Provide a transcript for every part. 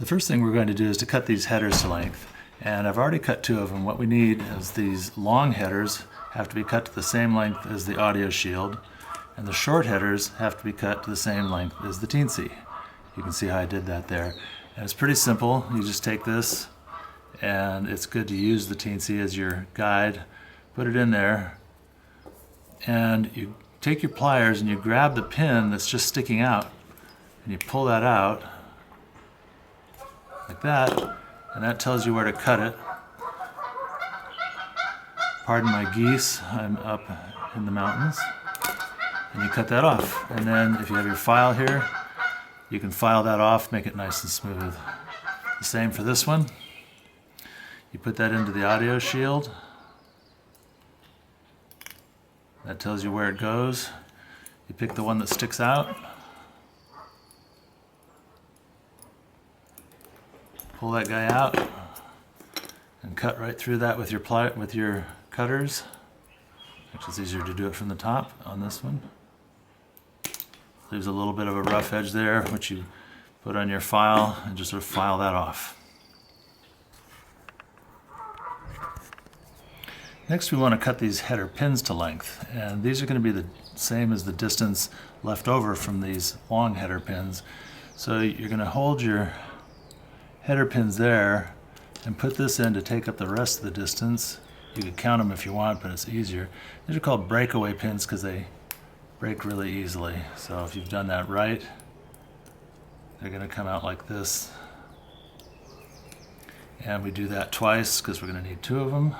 The first thing we're going to do is to cut these headers to length. And I've already cut two of them. What we need is these long headers have to be cut to the same length as the audio shield, and the short headers have to be cut to the same length as the teensy. You can see how I did that there. And it's pretty simple. You just take this, and it's good to use the teensy as your guide. Put it in there, and you take your pliers and you grab the pin that's just sticking out, and you pull that out like that, and that tells you where to cut it. Pardon my geese, I'm up in the mountains. And you cut that off. And then if you have your file here, you can file that off, make it nice and smooth. The same for this one. You put that into the audio shield. That tells you where it goes. You pick the one that sticks out. Pull that guy out and cut right through that with your cutters. Actually, it's easier to do it from the top on this one. There's a little bit of a rough edge there, which you put on your file and just sort of file that off. Next, we want to cut these header pins to length, and these are going to be the same as the distance left over from these long header pins. So you're going to hold your header pins there and put this in to take up the rest of the distance. You could count them if you want, but it's easier. These are called breakaway pins because they break really easily. So if you've done that right, they're going to come out like this. And we do that twice because we're going to need two of them.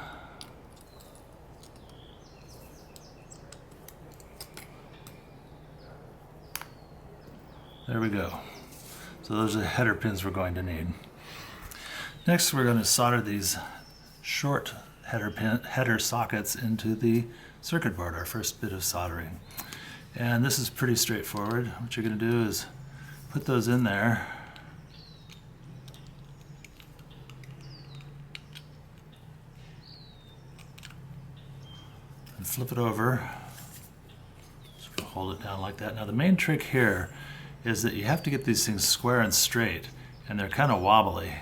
There we go. So those are the header pins we're going to need. Next, we're going to solder these short header sockets into the circuit board, our first bit of soldering. And this is pretty straightforward. What you're going to do is put those in there. And flip it over. Just hold it down like that. Now the main trick here is that you have to get these things square and straight, and they're kind of wobbly.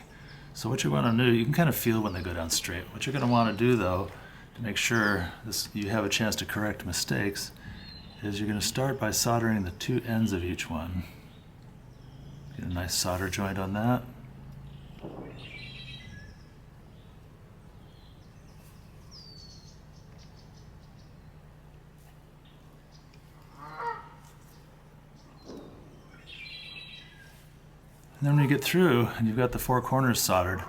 So what you want to do, you can kind of feel when they go down straight. What you're going to want to do though, to make sure you have a chance to correct mistakes, is you're going to start by soldering the two ends of each one. Get a nice solder joint on that. And then when you get through and you've got the four corners soldered,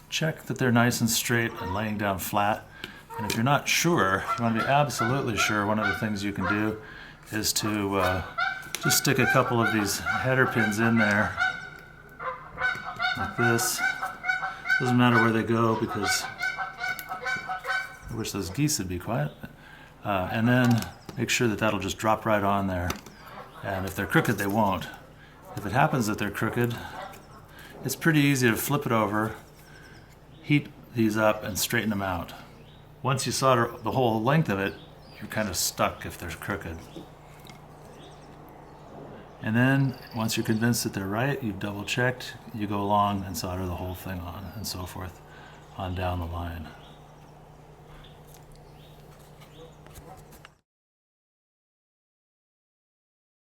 check that they're nice and straight and laying down flat. And if you're not sure, if you want to be absolutely sure, one of the things you can do is to just stick a couple of these header pins in there like this. Doesn't matter where they go because I wish those geese would be quiet. And then make sure that that'll just drop right on there. And if they're crooked, they won't. If it happens that they're crooked, it's pretty easy to flip it over, heat these up, and straighten them out. Once you solder the whole length of it, you're kind of stuck if they're crooked. And then, once you're convinced that they're right, you've double checked, you go along and solder the whole thing on, and so forth, on down the line.